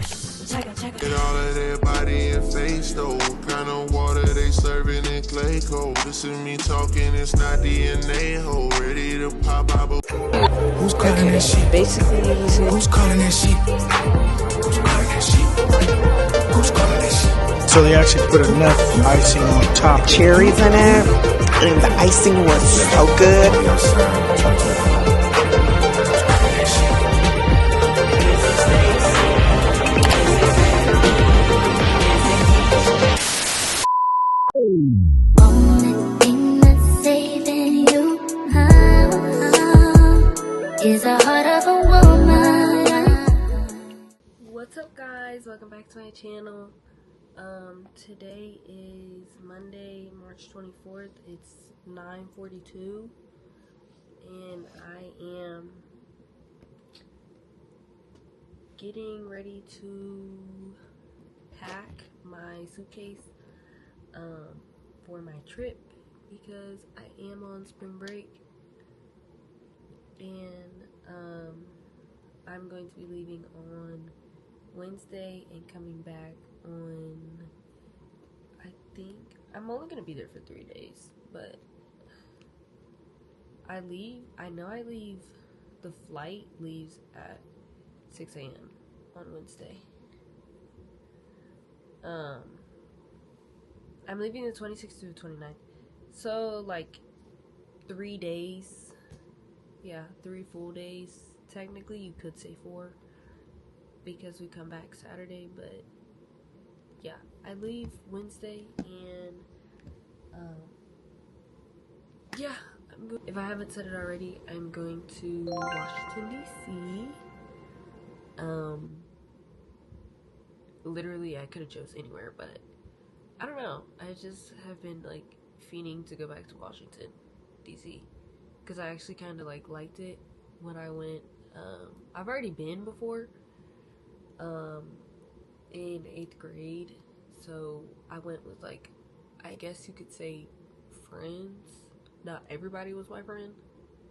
Get all of their body and face though. Kind of water they serving in clay cold. This is me talking, it's not DNA ho. Ready to pop out. Who's calling that shit? Basically, who's calling that shit? Who's calling that shit? Who's calling that shit? So they actually put enough icing on top. Cherries in it, and the icing was so good. Is the heart of a woman. What's up, guys? Welcome back to my channel. Today is Monday, March 24th. It's 9:42 and I am getting ready to pack my suitcase for my trip because I am on spring break. And I'm going to be leaving on Wednesday and coming back on, I think, I'm only going to be there for 3 days, but I leave, the flight leaves at 6 a.m. on Wednesday. I'm leaving the 26th to the 29th, so like 3 days. Yeah, 3 full days. Technically, you could say 4 because we come back Saturday, but yeah, I leave Wednesday and yeah, if I haven't said it already, I'm going to Washington, D.C. Literally, I could have chose anywhere, but I don't know. I just have been like fiending to go back to Washington, D.C. because I actually kind of like liked it when I went. I've already been before in 8th grade, so I went with, like, I guess you could say friends. Not everybody was my friend.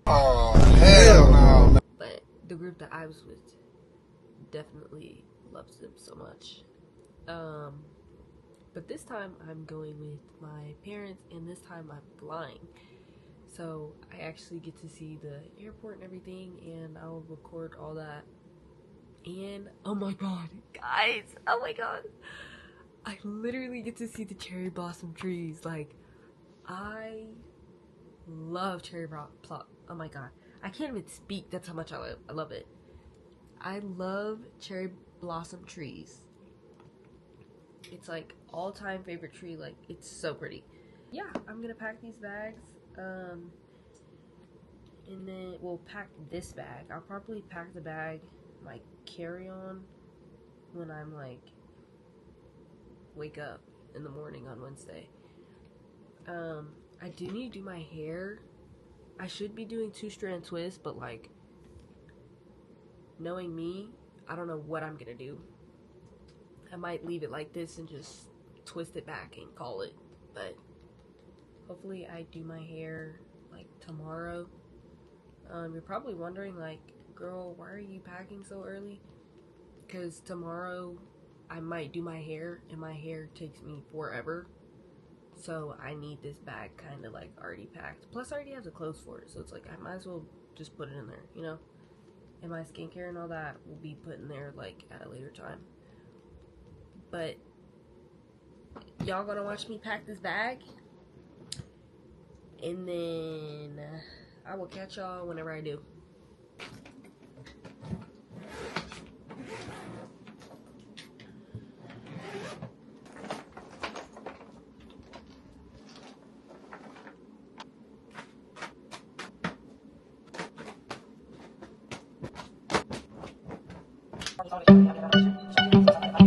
Oh, hell no. But the group that I was with definitely loves them so much. But this time I'm going with my parents, and this time I'm flying. So I actually get to see the airport and everything, and I'll record all that. And oh my god, guys, oh my god, I literally get to see the cherry blossom trees. Like, I love cherry blossom. Oh my god, I can't even speak. That's how much I love it. I love cherry blossom trees. It's like all-time favorite tree. Like, it's so pretty. Yeah, I'm gonna pack these bags. And then we'll pack this bag. I'll probably pack the bag, like, carry-on when I'm like wake up in the morning on Wednesday. I do need to do my hair. I should be doing 2-strand twists, but like, knowing me, I don't know what I'm gonna do. I might leave it like this and just twist it back and call it, but hopefully I do my hair like tomorrow. You're probably wondering, like, girl, why are you packing so early? Because tomorrow I might do my hair, and my hair takes me forever. So I need this bag kind of like already packed. Plus I already have the clothes for it, so it's like I might as well just put it in there, you know? And my skincare and all that will be put in there like at a later time. But y'all gonna watch me pack this bag? And then I will catch y'all whenever I do.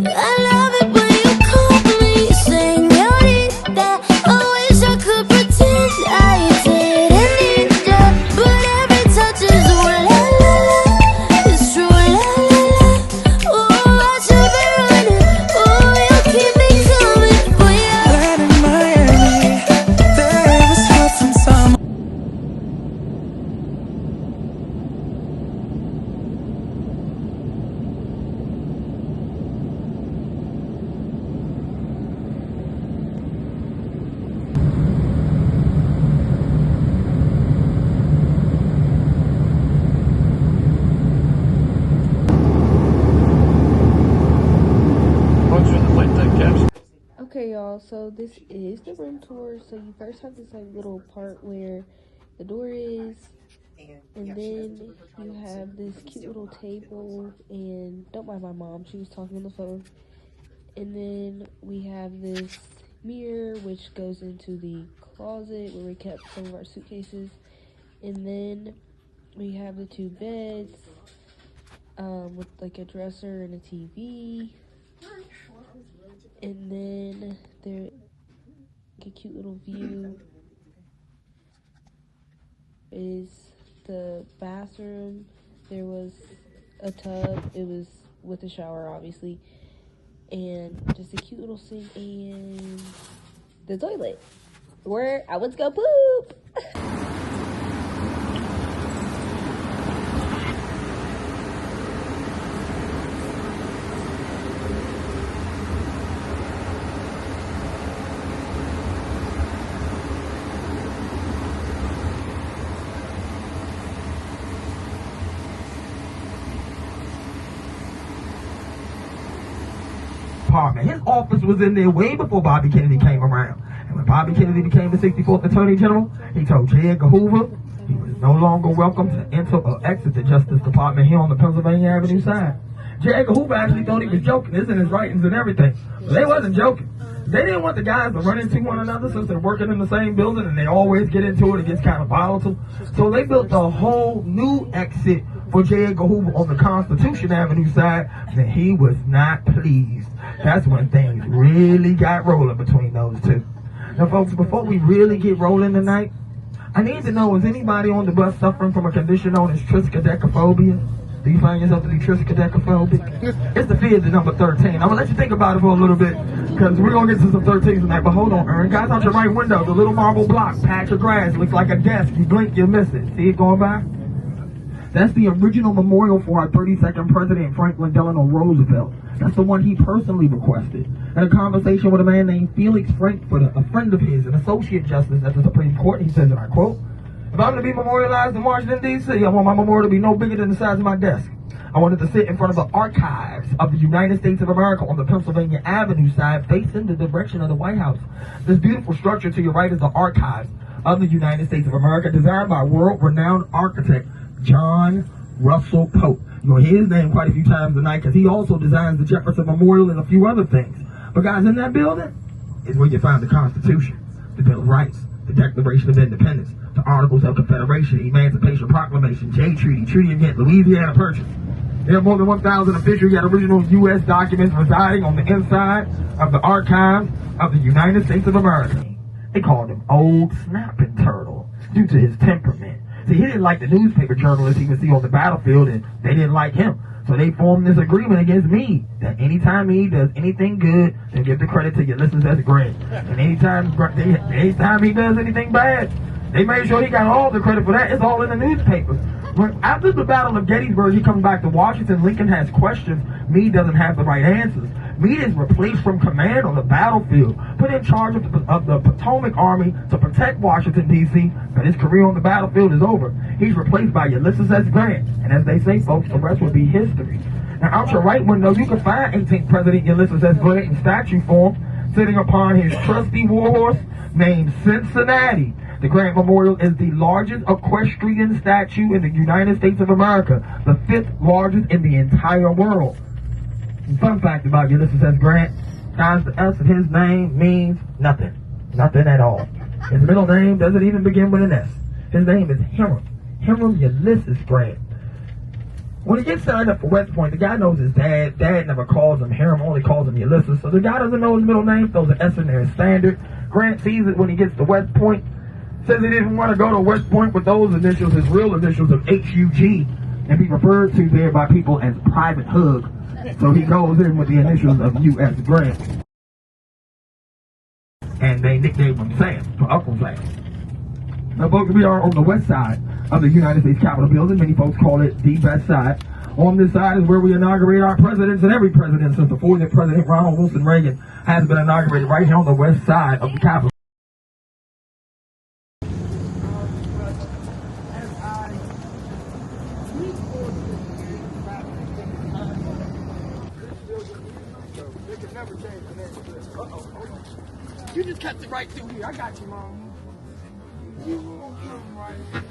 I love it when you call me señorita. I wish I could pretend I didn't need ya, but every touch is Okay, y'all, so this is the room tour. So you first have this like little part where the door is, and then you have this cute little table, and don't mind my mom, she was talking on the phone. And then we have this mirror which goes into the closet where we kept some of our suitcases. And then we have the two beds with like a dresser and a TV. And then there's a cute little view is the bathroom. There was a tub. It was with a shower, obviously. And just a cute little sink and the toilet where I went to go poop. His office was in there way before Bobby Kennedy came around. And when Bobby Kennedy became the 64th Attorney General, he told J. Edgar Hoover he was no longer welcome to enter or exit the Justice Department here on the Pennsylvania Avenue side. J. Edgar Hoover actually thought he was joking. It's in his writings and everything. But they wasn't joking. They didn't want the guys to run into one another since they're working in the same building and they always get into it. It gets kind of volatile. So they built a whole new exit for J. Edgar Hoover on the Constitution Avenue side, and he was not pleased. That's when things really got rolling between those two. Now, folks, before we really get rolling tonight, I need to know, is anybody on the bus suffering from a condition known as triskaidekaphobia? Do you find yourself to be triskaidekaphobic? It's the fear of the number 13. I'm going to let you think about it for a little bit, because we're going to get to some 13s tonight. But hold on, Aaron. Guys, out your right window, the little marble block, patch of grass, looks like a desk. You blink, you miss it. See it going by? That's the original memorial for our 32nd President, Franklin Delano Roosevelt. That's the one he personally requested. In a conversation with a man named Felix Frankfurt, a friend of his, an associate justice at the Supreme Court, he says, and I quote, "If I'm going to be memorialized in Washington, D.C., I want my memorial to be no bigger than the size of my desk. I wanted to sit in front of the archives of the United States of America on the Pennsylvania Avenue side, facing the direction of the White House. This beautiful structure to your right is the archives of the United States of America, designed by world-renowned architect John Russell Pope." You'll hear his name quite a few times tonight because he also designs the Jefferson Memorial and a few other things. But guys, in that building is where you find the Constitution, the Bill of Rights, the Declaration of Independence, the Articles of Confederation, Emancipation Proclamation, Jay Treaty, Treaty of Ghent, Louisiana Purchase. There are more than 1,000 official yet original U.S. documents residing on the inside of the archives of the United States of America. They called him Old Snapping Turtle due to his temperament. See, he didn't like the newspaper journalists he would see on the battlefield, and they didn't like him. So they formed this agreement against me that anytime he does anything good, they'll give the credit to Ulysses S. Grant. And anytime he does anything bad, they made sure he got all the credit for that. It's all in the newspapers. But after the Battle of Gettysburg, he comes back to Washington. Lincoln has questions. Meade doesn't have the right answers. Meade is replaced from command on the battlefield, put in charge of the Potomac Army to protect Washington, D.C., but his career on the battlefield is over. He's replaced by Ulysses S. Grant. And as they say, folks, the rest would be history. Now, out your right window, you can find 18th President Ulysses S. Grant in statue form, sitting upon his trusty warhorse named Cincinnati. The Grant Memorial is the largest equestrian statue in the United States of America, the 5th largest in the entire world. And fun fact about Ulysses S. Grant, guys, the S of his name means nothing. Nothing at all. His middle name doesn't even begin with an S. His name is Hiram. Hiram Ulysses Grant. When he gets signed up for West Point, the guy knows his dad. Dad never calls him Hiram, only calls him Ulysses. So the guy doesn't know his middle name, throws an S in there as standard. Grant sees it when he gets to West Point. Says he didn't want to go to West Point with those initials, his real initials of H-U-G, and be referred to there by people as Private Hug. So he goes in with the initials of U.S. Grant. And they nicknamed him Sam, for Uncle Sam. Now, folks, we are on the west side of the United States Capitol building. Many folks call it the best side. On this side is where we inaugurate our presidents, and every president since the 40th President Ronald Wilson Reagan has been inaugurated right here on the west side of the Capitol. can never change the name of this. Uh-oh. You just kept it right through here. I got you, Mom. You will come right here.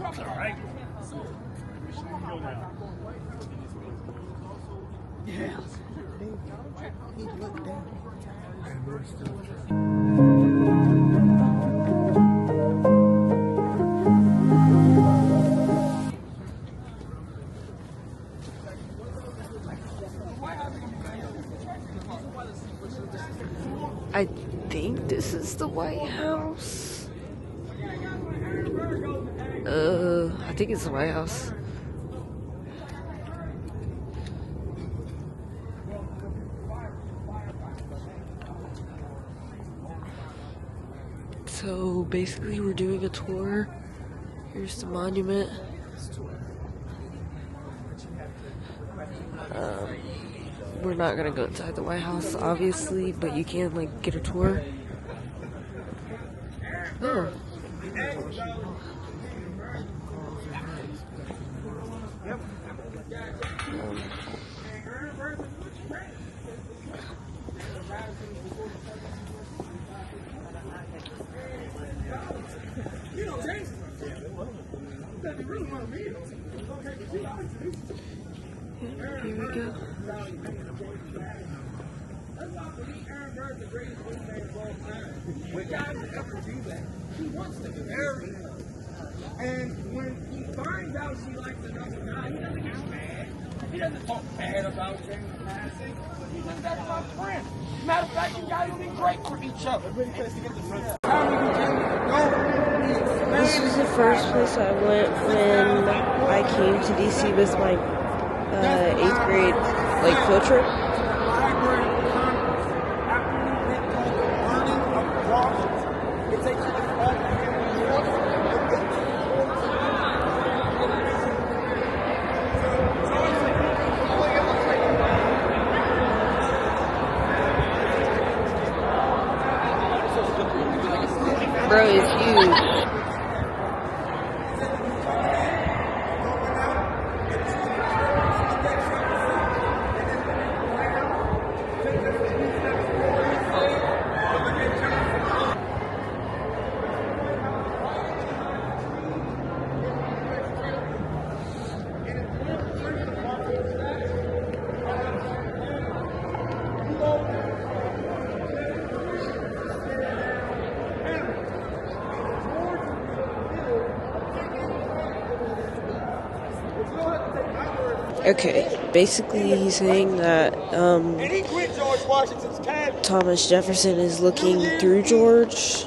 All right. Yeah. I think this is the White House. I think it's the White House. So basically we're doing a tour. Here's the monument. We're not gonna go inside the White House, obviously, but you can like get a tour. Oh. Here we go. And when he finds out she likes another guy, he doesn't get mad. He doesn't talk bad about James Madison. He does that about friends. Matter of fact, you guys will be great for each other. This was the first place I went when I came to DC with my 8th grade like field trip. Bro, it's huge. Okay, basically he's saying that Thomas Jefferson is looking through George.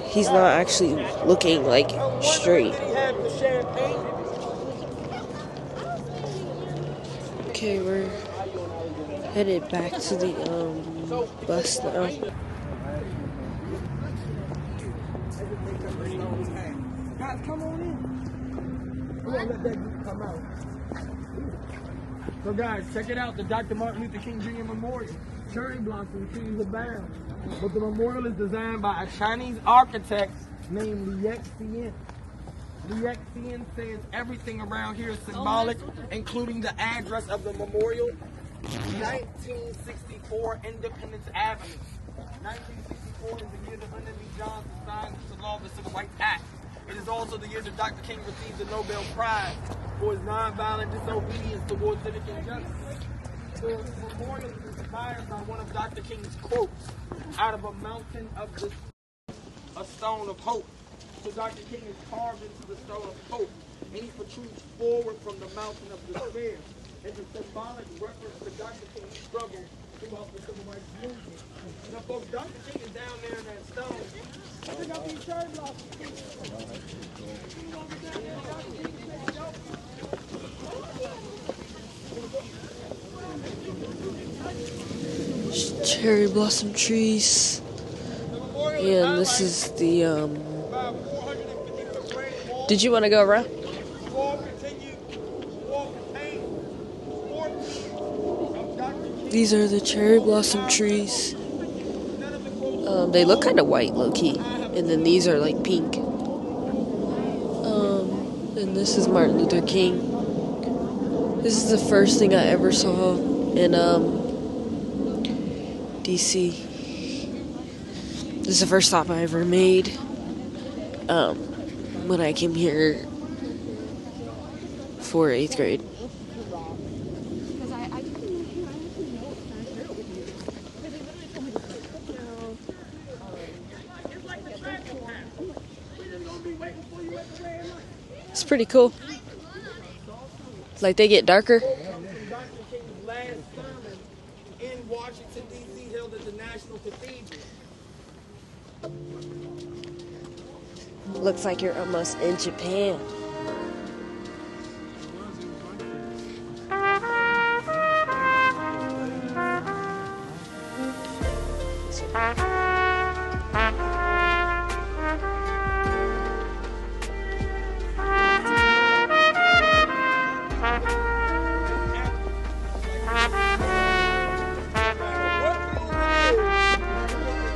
He's not actually looking like straight. Okay, we're headed back to the bus now. Guys, come on in. We're gonna let that group come out. So guys, check it out, the Dr. Martin Luther King Jr. Memorial. Cherry blossom trees abound. But the memorial is designed by a Chinese architect named Li Xian. Li Xian says everything around here is symbolic, including the address of the memorial, 1964 Independence Avenue. 1964 is the year that Lyndon B. Johnson signed the law of the Civil Rights Act. It is also the year that Dr. King received the Nobel Prize for his nonviolent disobedience towards civic injustice. The memorial is inspired by one of Dr. King's quotes out of a mountain of the a stone of hope. So Dr. King is carved into the stone of hope, and he protrudes forward from the mountain of despair. It's a symbolic reference to Dr. King's struggle throughout the civil rights movement. Now, folks, Dr. King is down there in that stone. Check out these cherry blossoms. Cherry blossom trees. And this is the Did you want to go around? These are the cherry blossom trees. They look kind of white, low-key. And then these are like pink. And this is Martin Luther King. This is the first thing I ever saw in DC. This is the first stop I ever made when I came here for 8th grade. It's pretty cool. Like they get darker. In Washington, D.C., held at the National Cathedral. Looks like you're almost in Japan.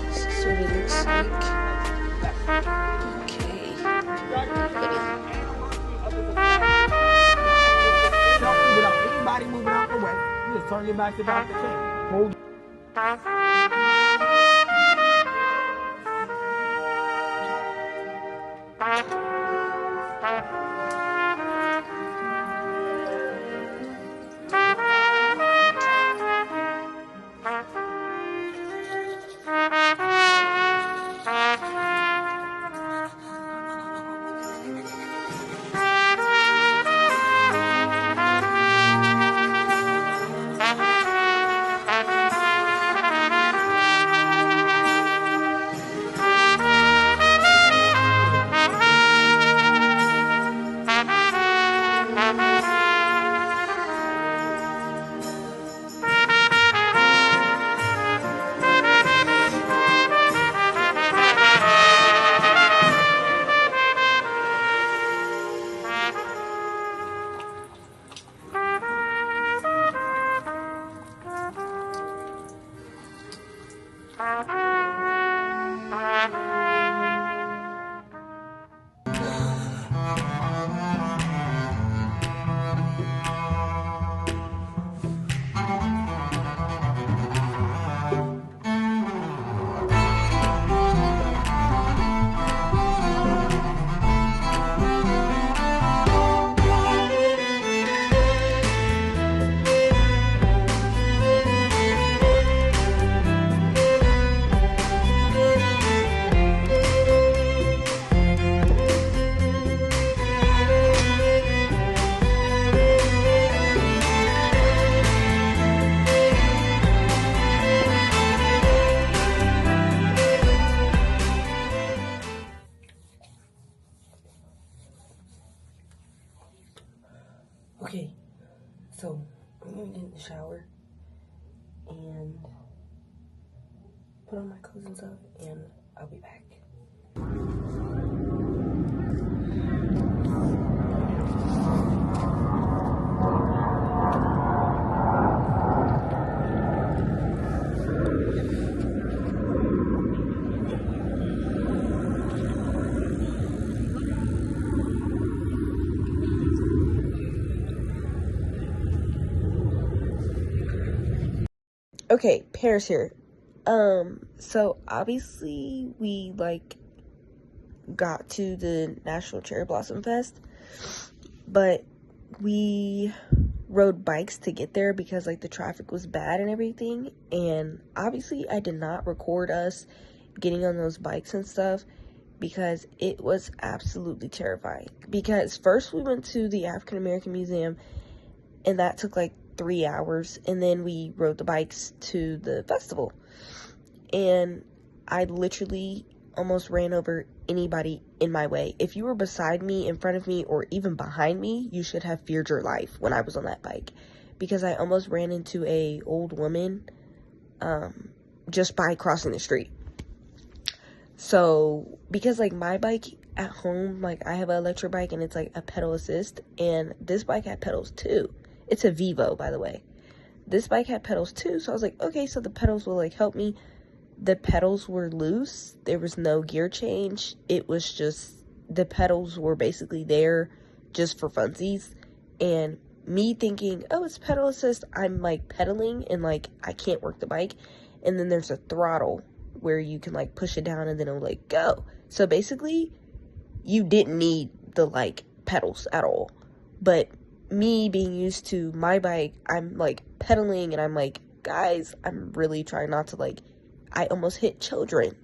This is what it looks like. Okay. Without anybody moving out the way, you just turn your back to Dr. King. Hold. Okay, so I'm gonna get in the shower and put on my clothes and stuff, and I'll be back. Okay, Paris here. So obviously we got to the National Cherry Blossom Fest, but we rode bikes to get there because the traffic was bad and everything. And obviously I did not record us getting on those bikes and stuff because it was absolutely terrifying. Because first we went to the African American Museum, and that took 3 hours, and then we rode the bikes to the festival, and I literally almost ran over anybody in my way. If you were beside me, in front of me, or even behind me, you should have feared your life when I was on that bike, because I almost ran into a old woman just by crossing the street. So because my bike at home, I have an electric bike and it's a pedal assist, and this bike had pedals too. It's a Vivo, by the way. This bike had pedals too, so I was like, okay, so the pedals will help me. The pedals were loose. There was no gear change. It was just, the pedals were basically there just for funsies. And me thinking, oh, it's pedal assist, I'm like pedaling and like I can't work the bike. And then there's a throttle where you can like push it down and then it'll like go. So basically you didn't need the like pedals at all. But me being used to my bike, I'm like pedaling and I'm like, guys, I'm really trying not to like, I almost hit children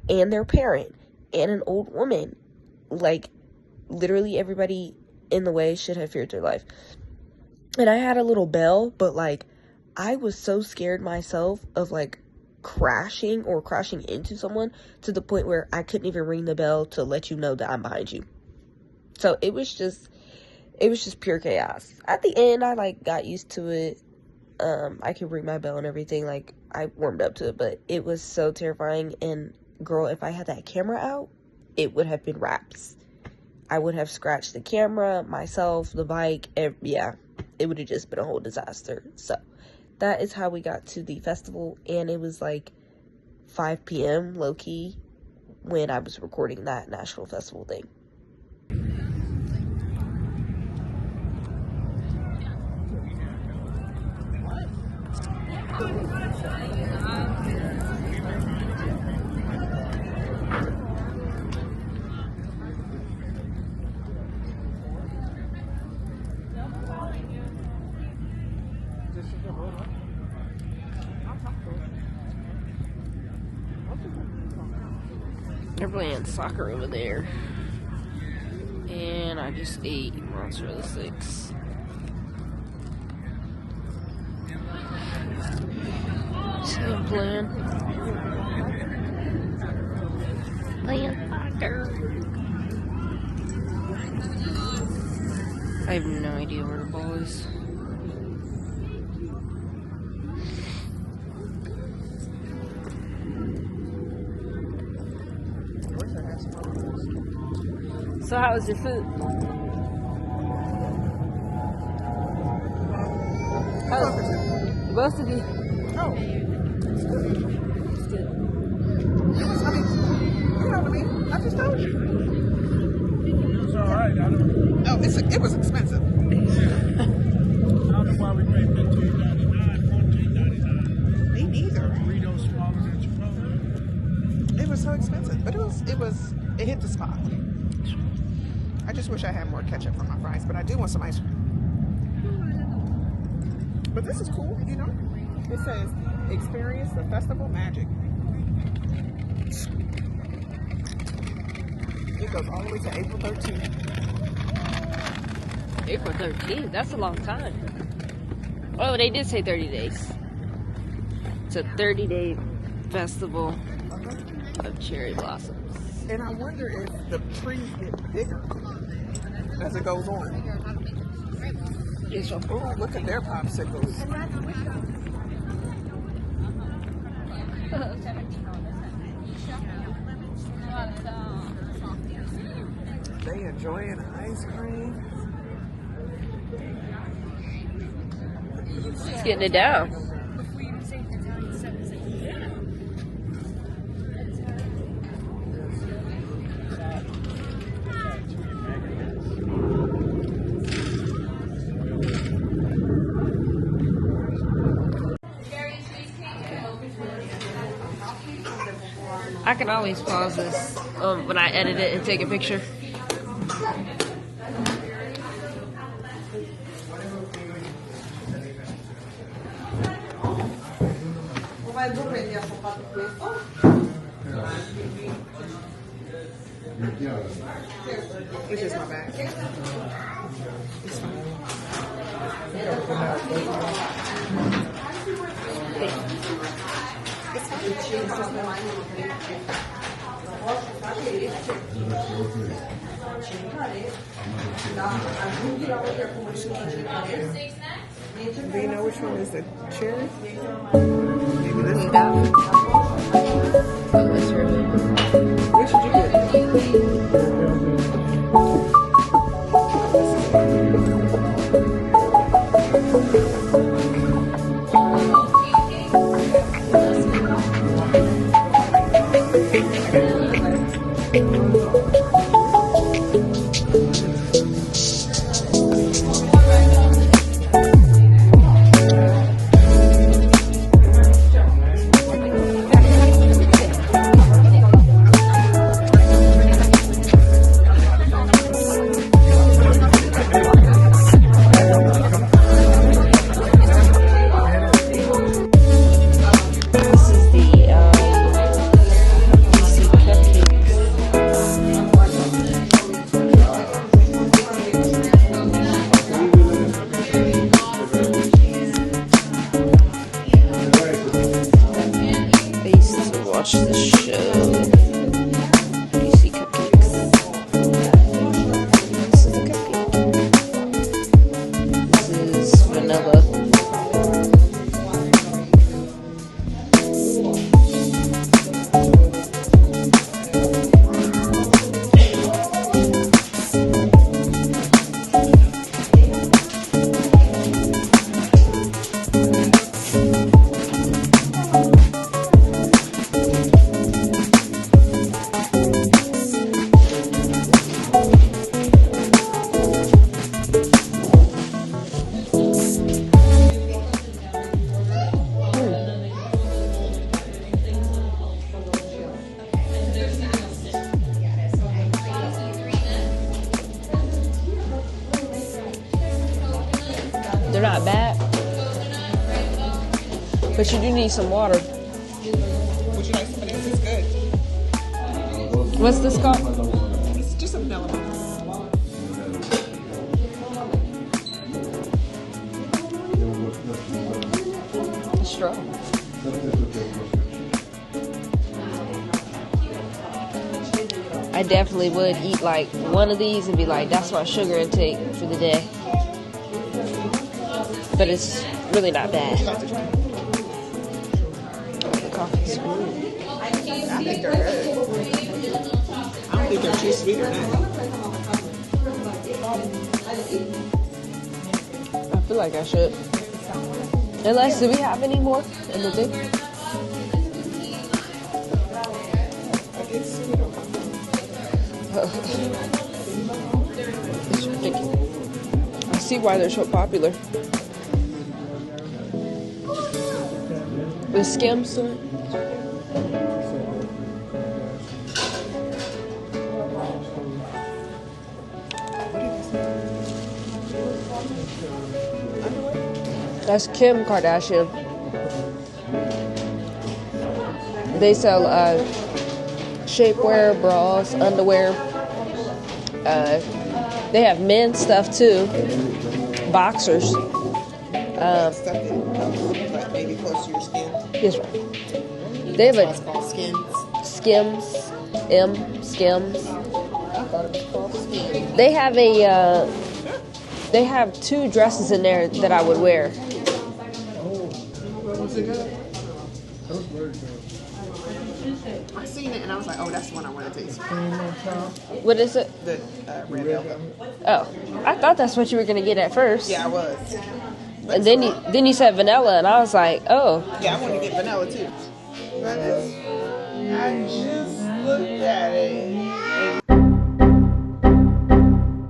and their parent and an old woman. Like literally everybody in the way should have feared their life. And I had a little bell, but like I was so scared myself of like crashing or crashing into someone to the point where I couldn't even ring the bell to let you know that I'm behind you. So it was just pure chaos. At the end, I like got used to it. I could ring my bell and everything. Like I warmed up to it, but it was so terrifying. And girl, if I had that camera out, it would have been wraps. I would have scratched the camera, myself, the bike. Yeah, it would have just been a whole disaster. So that is how we got to the festival. And it was like 5 p.m. low-key when I was recording that national festival thing. They're playing soccer over there. And I just ate mozzarella sticks. So I'm playing soccer. I have no idea where the ball is. So how was your food? Supposed to be. Oh. It's good. I mean, you know what I mean? I just told you. It was alright. Oh, it was expensive. I don't know why we paid $15.99, $14.99. Me neither. Burritos smaller than Chipotle. It was so expensive, but it hit the spot. I just wish I had more ketchup for my fries, but I do want some ice cream. But this is cool, you know? It says, experience the festival magic. It goes all the way to April 13th. April 13th? That's a long time. Oh, they did say 30 days. It's a 30-day festival of cherry blossoms. And I wonder if the trees get bigger as it goes on. Oh, look at their popsicles. They enjoying ice cream. It's getting it down. I can always pause this when I edit it and take a picture. It's just my bag. It's fine. Do you know which one is the cherry? Maybe this one. Which should you get? They're not bad. But you do need some water. Would you like some of this? It's good. What's this called? It's just a vanilla one. A straw. I definitely would eat like one of these and be like, that's my sugar intake for the day. But it's really not bad. The coffee's good. I think they're good. I don't think they're too sweet or not. I feel like I should. Unless, do we have any more in the thing? It's ridiculous. I see why they're so popular. The Skims to it. That's Kim Kardashian. They sell shapewear, bras, underwear. They have men's stuff too. Boxers. Stuff that helps, like maybe close to your skin. Yes, right. They have It's a called Skins. Skims. Skims. I thought it was called Skins. They have a. They have 2 dresses in there that I would wear. Was it good? I seen it and I was like, oh, that's the one I want to taste. What is it? The red velvet. Oh, I thought that's what you were gonna get at first. Yeah, I was. And then you said vanilla, and I was like, oh. Yeah, I wanted to get vanilla too. I just looked at it.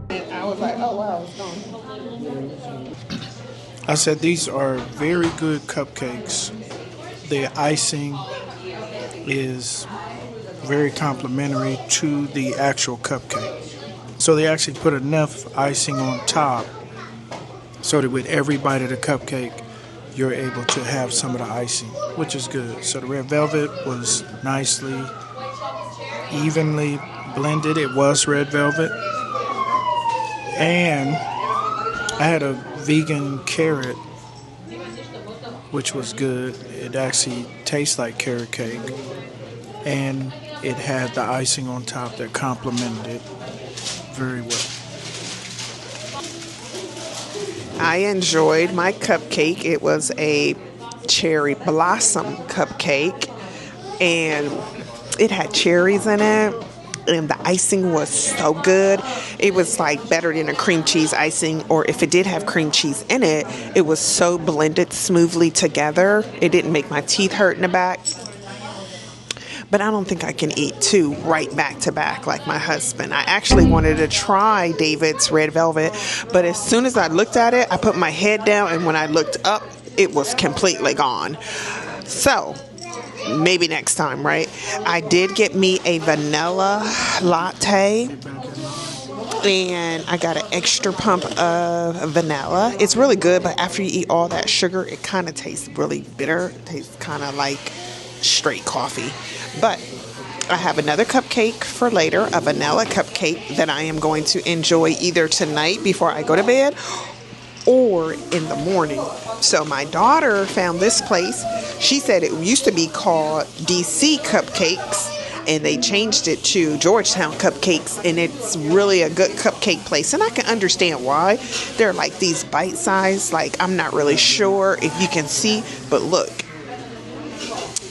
And I was like, oh wow, it's gone. I said these are very good cupcakes. The icing is very complimentary to the actual cupcake. So they actually put enough icing on top so that with every bite of the cupcake, you're able to have some of the icing, which is good. So the red velvet was nicely, evenly blended. It was red velvet. And I had a vegan carrot, which was good. It actually tastes like carrot cake. And it had the icing on top that complemented it very well. I enjoyed my cupcake. It was a cherry blossom cupcake, and it had cherries in it, and the icing was so good. It was like better than a cream cheese icing, or if it did have cream cheese in it, it was so blended smoothly together. It didn't make my teeth hurt in the back. But I don't think I can eat 2 right back to back like my husband. I actually wanted to try David's red velvet, but as soon as I looked at it, I put my head down, and when I looked up, it was completely gone. So maybe next time, right? I did get me a vanilla latte, and I got an extra pump of vanilla. It's really good, but after you eat all that sugar, it kind of tastes really bitter. It tastes kind of like straight coffee. But I have another cupcake for later, a vanilla cupcake that I am going to enjoy either tonight before I go to bed or in the morning. So my daughter found this place. She said it used to be called DC Cupcakes, and they changed it to Georgetown Cupcakes, and it's really a good cupcake place. And I can understand why. They're like these bite-sized, like I'm not really sure if you can see, but look.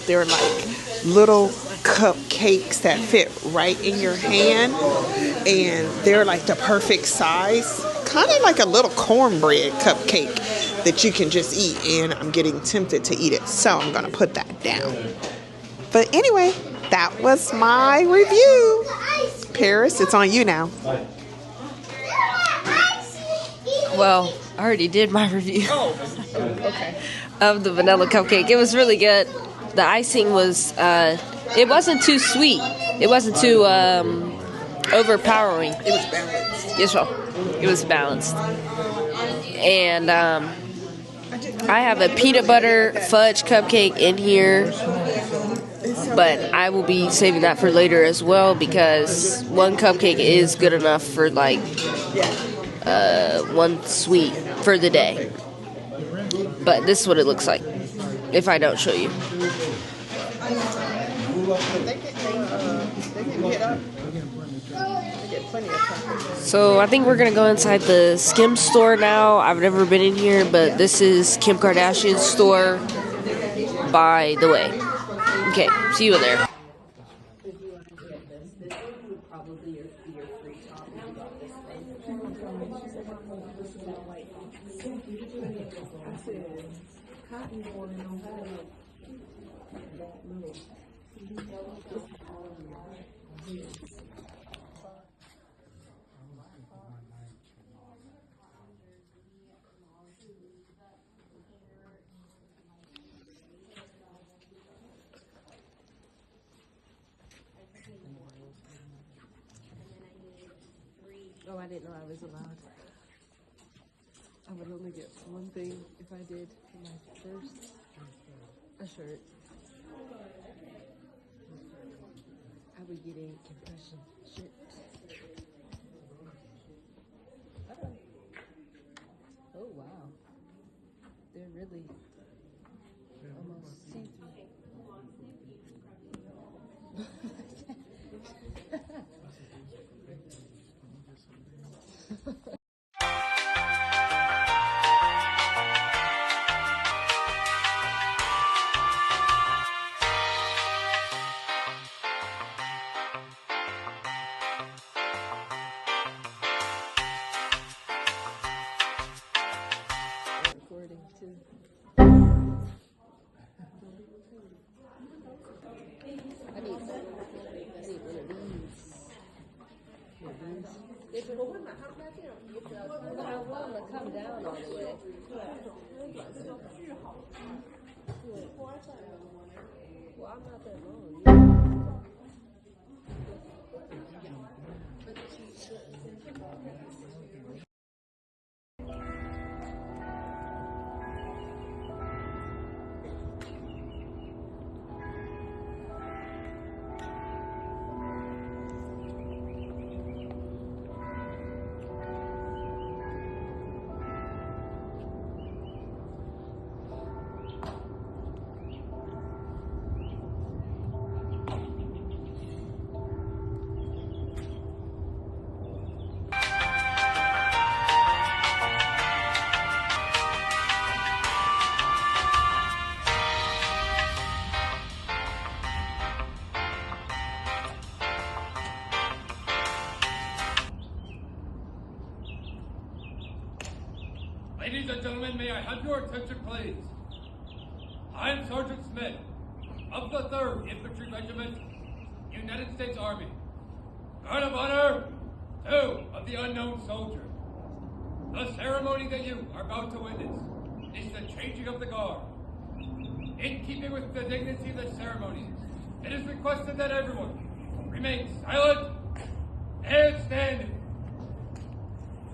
They're like little cupcakes that fit right in your hand, and they're like the perfect size, kind of like a little cornbread cupcake that you can just eat, and I'm getting tempted to eat it, so I'm gonna put that down. But anyway, that was my review. Paris, it's on you now. Well, I already did my review. Okay. Of the vanilla cupcake. It was really good. The icing was, it wasn't too sweet. It wasn't too overpowering. It was balanced. Yes, well, it was balanced. And I have a peanut butter fudge cupcake in here, but I will be saving that for later as well because one cupcake is good enough for like one sweet for the day. But this is what it looks like if I don't show you. So I think we're gonna go inside the Skim store now. I've never been in here, but this is Kim Kardashian's store, by the way. Okay, see you in there. Oh, I didn't know I was allowed. I would only get one thing if I did for my first a shirt. I would get a compression shirt. Oh wow, they're really almost see-through. Recording too. I need one of these. If it will I want to come down all the way. Well, I'm not that long. Ladies and gentlemen, may I have your attention, please? I am Sergeant Smith of the 3rd Infantry Regiment, United States Army. Guard of Honor, 2 of the unknown soldier. The ceremony that you are about to witness is the changing of the guard. In keeping with the dignity of the ceremony, it is requested that everyone remain silent and standing.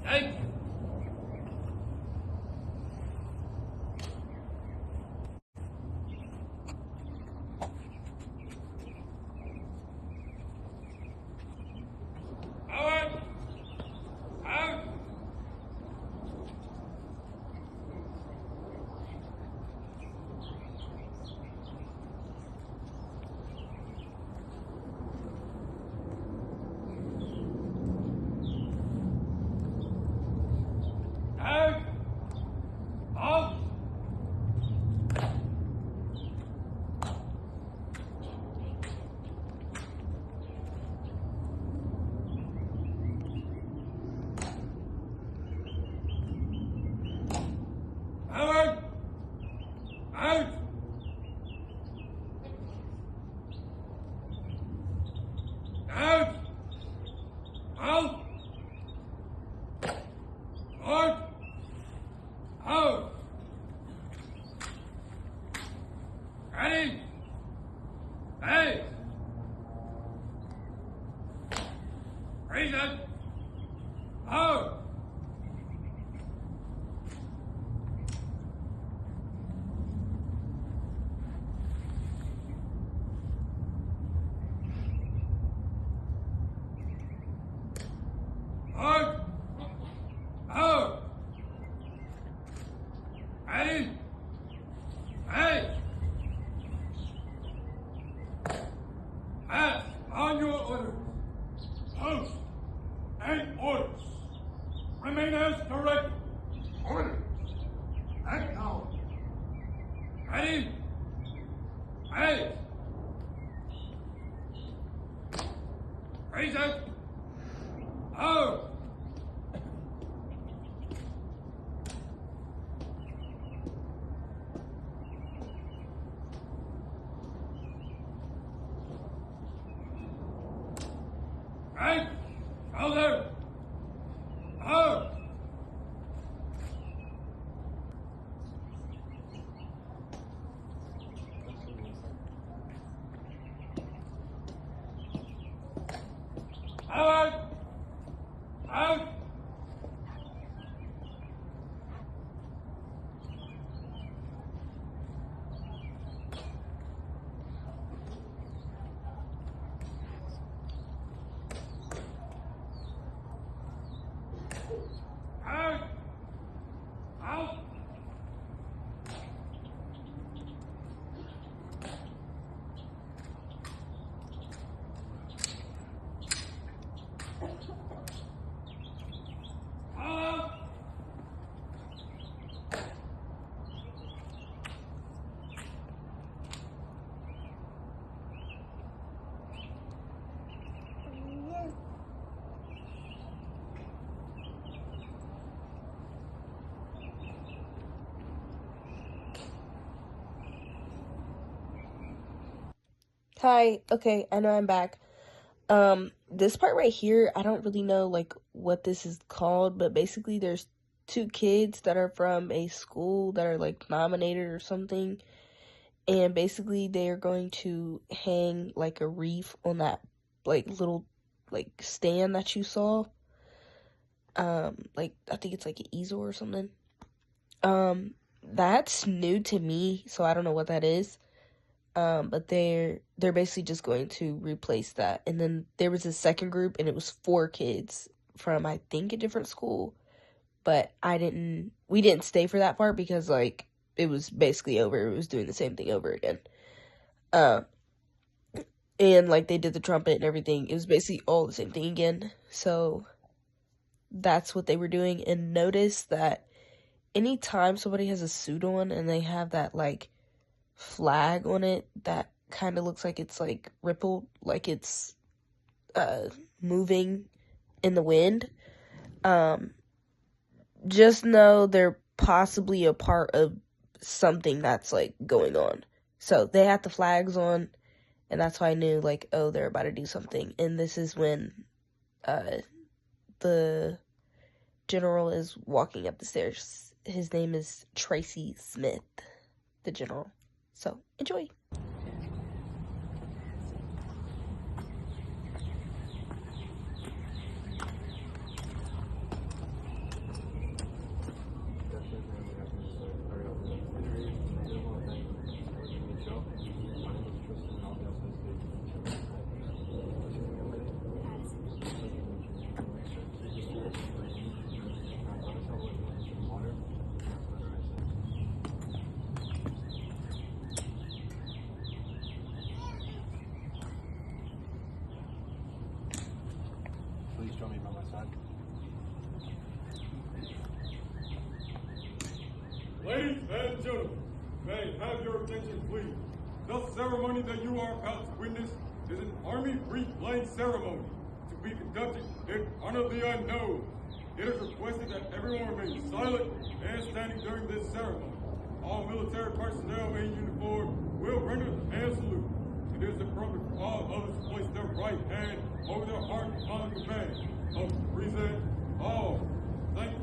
Thank you. Remain as directed. Order. Act now. Ready? Hey! Raise it! Out! Right! Shoulder! Out! Out! Out! Out! Out! Out! Hi, okay, I know I'm back. This part right here, I don't really know, like, what this is called, but basically there's two kids that are from a school that are, like, nominated or something, and basically they're going to hang, like, a wreath on that, like, little, like, stand that you saw. Like, I think it's, like, an easel or something. That's new to me, so I don't know what that is. But they're basically just going to replace that. And then there was a second group, and it was 4 kids from, I think, a different school. But we didn't stay for that part because, like, it was basically over. It was doing the same thing over again. And, like, they did the trumpet and everything. It was basically all the same thing again. So that's what they were doing. And notice that anytime somebody has a suit on and they have that, like, flag on it that kind of looks like it's, like, rippled, like it's moving in the wind, just know they're possibly a part of something that's, like, going on. So they had the flags on, and that's why I knew, like, oh, they're about to do something. And this is when the general is walking up the stairs. His name is Tracy Smith, the general. So, enjoy. Please join me by my side. Ladies and gentlemen, may I have your attention, please. The ceremony that you are about to witness is an Army wreath laying ceremony to be conducted in honor of the unknown. It is requested that everyone remain silent and standing during this ceremony. All military personnel in uniform will render the hand salute. It is appropriate for all others to place their right hand over their heart upon the command of present all. Thank you.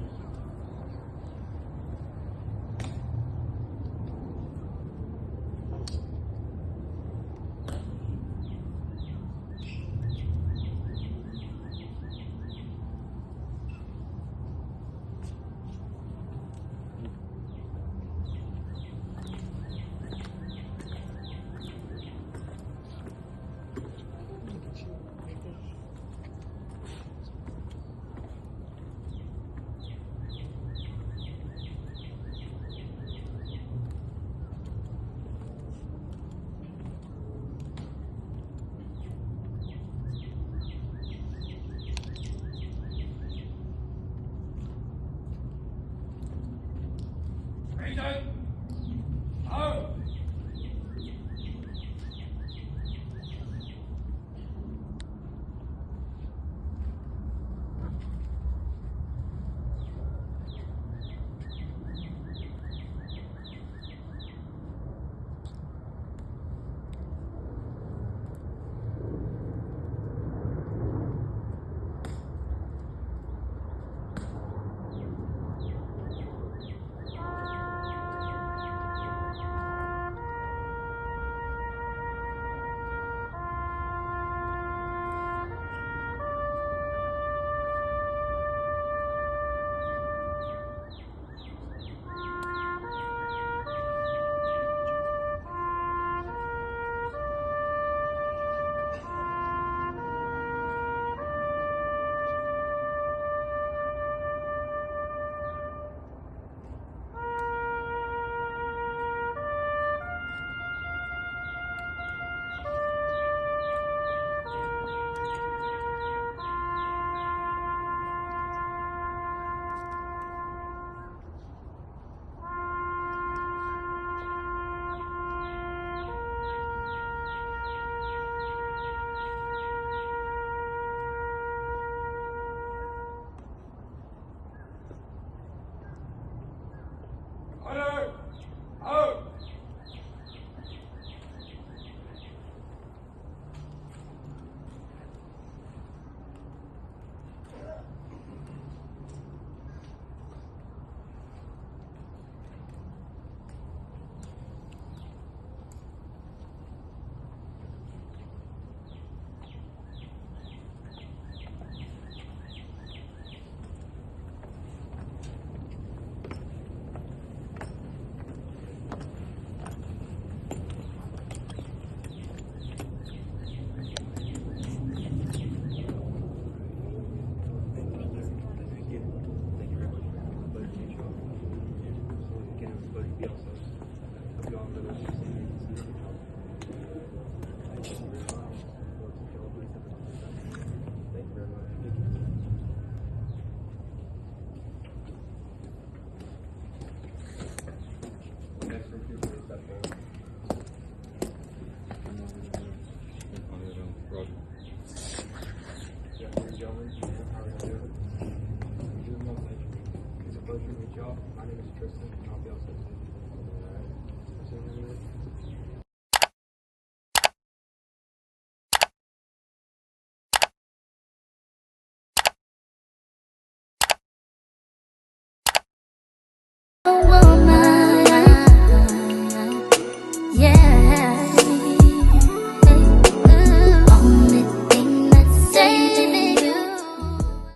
you also. Hope you all have a good rest of your evening. Thank you very much. Thank you very much. Next from here for reception. Gentlemen, how are you doing? It's a pleasure to meet y'all. My name is Tristan, and I'll be also